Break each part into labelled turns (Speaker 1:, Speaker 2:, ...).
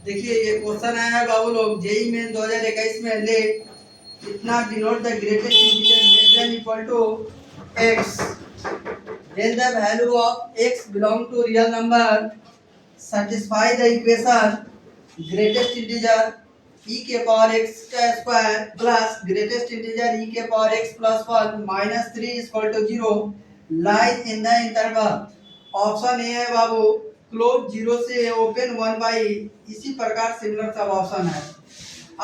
Speaker 1: देखिए ये क्वेश्चन आया है बाबू लोग जेई में 2021 में ले इतना denote the greatest integer less than equal to x then the value of x belong to real number satisfy the equation greatest integer e के पावर x का square plus greatest integer e के power x plus 1 minus 3 equal to 0 lies in the interval. Option A है बाबू close 0 से open 1 by, इसी प्रकार similar सब option है।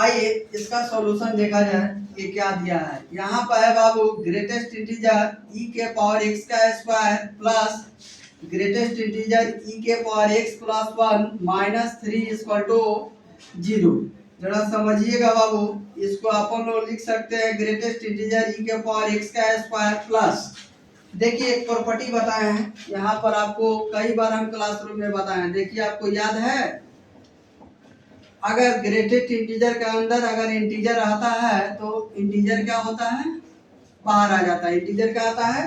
Speaker 1: आइए इसका सॉल्यूशन देखा जाए ये क्या दिया है। यहाँ पर है बाबू ग्रेटेस्ट इंटीजर e के पावर x का square plus greatest integer e के power x plus 1 minus 3 equal to 0। जरा समझिएगा बाबू, इसको अपन लोग लिख सकते हैं ग्रेटेस्ट इंटीजर e के पावर x का स्क्वायर प्लस, देखिए एक प्रॉपर्टी बताए हैं यहाँ पर आपको कई बार हम क्लासरूम में बताए हैं। देखिए आपको याद है अगर ग्रेटेस्ट इंटीजर के अंदर अगर इंटीजर आता है तो इंटीजर क्या होता है, बाहर आ जाता है। इंटीजर क्या आता है,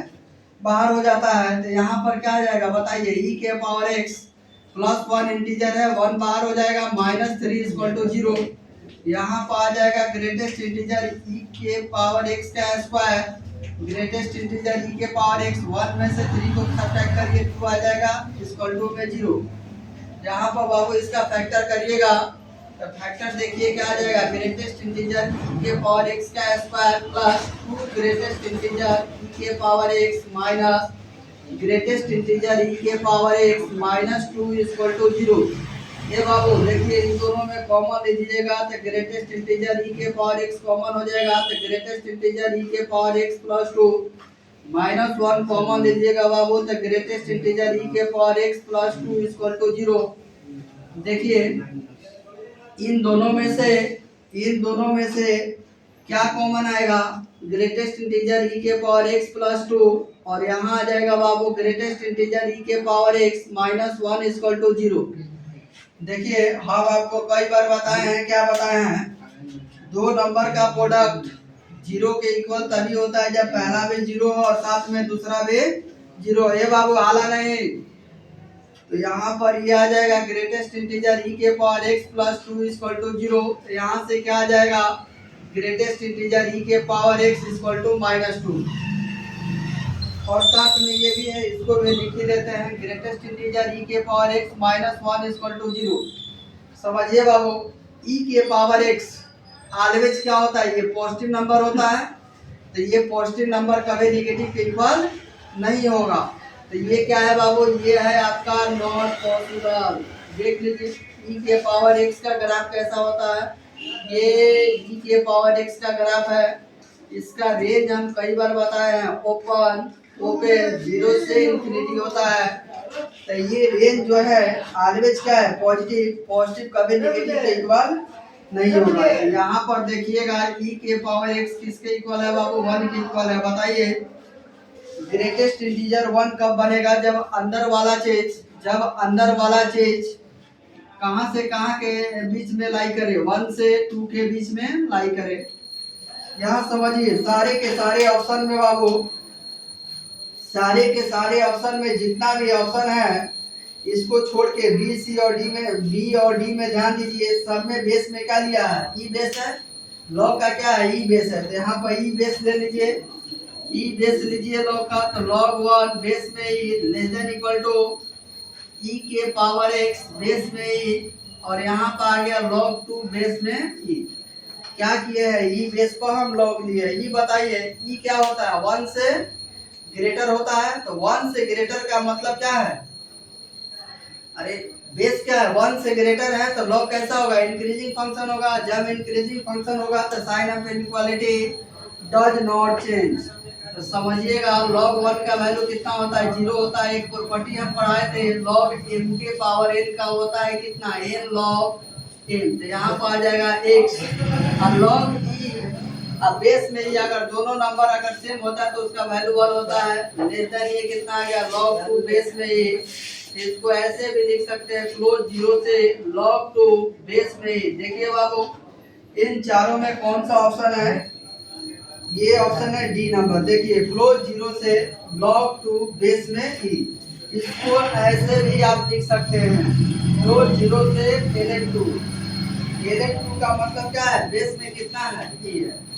Speaker 1: बाहर हो जाता है। तो यहाँ पर क्या आ जाएगा बताइए, e के पावर x प्लस 1 इंटीजर है, 1 बाहर हो जाएगा, माइनस 3 इक्वल टू 0। यहाँ पर आ जाएगा ग्रेटेस्ट इंटीजर e के पावर x का स्क्वायर, ग्रेटेस्ट इंटीजर e के पावर x 1 में से 3 को सब्ट्रैक्ट करिए 2 आ जाएगा इक्वल टू में 0। यहाँ पर बाबू इसका फैक्टर करिएगा तो फैक्टर देखिए क्या आ जाएगा, ग्रेटेस्ट इंटीजर e के पावर x का square plus 2 greatest integer e के power x minus greatest integer e के power x minus 2 equal to 0। ये बाबू देखिए इन दोनों में कॉमन लीजिएगा तो ग्रेटेस्ट इंटीजर e के पावर x कॉमन हो जाएगा, तो ग्रेटेस्ट इंटीजर e के power x plus 2 minus 1 common लीजिएगा बाबू, तो ग्रेटेस्ट इंटीजर e के power x plus 2 equal to 0। देखिए इन दोनों में से क्या कॉमन आएगा, ग्रेटेस्ट इंटीजर e के पावर x प्लस 2 और यहाँ आ जाएगा बाबू ग्रेटेस्ट इंटीजर e के power x minus 1 equal to 0। देखिए हम आपको कई बार बताए हैं, क्या बताए हैं, दो नंबर का प्रोडक्ट 0 के इक्वल तभी होता है जब पहला भी 0 हो और साथ में दूसरा भी 0। ये बाबू आला नहीं, तो यहाँ पर ये आ जाएगा ग्रेटेस्ट इंटीजर e के power x plus 2 equal to 0। तो यहाँ से क्या आ जाएगा, ग्रेटेस्ट इंटीजर e के power x equal to minus 2 और साथ में ये भी है, इसको भी लिख ही देते हैं, ग्रेटेस्ट इंटीजर e के power x minus 1 equal to 0। समझिए बाबू e के पावर x ऑलवेज क्या होता है, ये पॉजिटिव नंबर होता है, तो ये पॉजिटिव नंबर कभी नेगेटिव के इक्वल नहीं होगा। तो ये क्या है बाबू, ये है आपका नॉट पॉसिबल। देख लीजिए e के पावर x का ग्राफ कैसा होता है, ये e के पावर x का ग्राफ है, इसका रेंज हम कई बार बताए हैं, ओपन 0 से इंफिनिटी होता है। तो ये रेंज जो है ऑलवेज क्या है, पॉजिटिव कभी नेगेटिव के इक्वल नहीं होगा। यहाँ पर देखिएगा e के पावर x किसके इक्वल है बाबू, 1 के इक्वल है। बताइए ग्रेटेस्ट इंटीजर 1 कब बनेगा, जब अंदर वाला चीज कहाँ से कहाँ के बीच में लाई करे, 1 से 2 के बीच में लाई करे। यहाँ समझिए सारे के सारे ऑप्शन में बाबू, सारे के सारे ऑप्शन में जितना भी ऑप्शन है इसको छोड़ के बी और डी में ध्यान दीजिए, सब में बेस में क्या लिया है, ई बेस है, लॉग का क्या है, ई बेस है। तो यहाँ पर ई बेस ले लीजिए, ई बेस लीजिए लॉग का, तो लॉग 1 बेस में ई लेस देन इक्वल टू ई के पावर x बेस में ई, और यहाँ पर आ गया लॉग 2 बेस में ई। क्या किए हैं, ई बेस को हम लॉग लिए। ई बताइए ई क्या होता है, 1 से ग्रेटर होता है, तो 1 से ग्रेटर का मतलब क्या है, अरे बेस क्या है, 1 से ग्रेटर है तो लॉग कैसा होगा, इंक्रीजिंग फंक्शन होगा। जब इंक्रीजिंग फंक्शन होगा तो sign of inequality does not change. तो समझिएगा log 1 का वैल्यू कितना होता है, 0 होता है। एक प्रॉपर्टी हम पढ़ाए थे, log m के पावर n का होता है कितना, n log m। तो यहाँ पर आ जाएगा x, और log e अब बेस में ही अगर दोनों नंबर अगर सेम होता है तो उसका वैल्यू 1 होता है। लेस देन ये कितना आ गया, log 2 बेस में ही। इसको ऐसे भी लिख सकते हैं, क्लोज 0 से log 2 बेस में ही। देखिए बाबू इन चारों में कौन सा ऑप्शन है, ये ऑप्शन है डी नंबर। देखिए क्लोज 0 से log 2 बेस में ही, इसको ऐसे भी आप लिख सकते हैं, जो 0 से LN2 का मतलब क्या है, बेस में कितना है, ई है।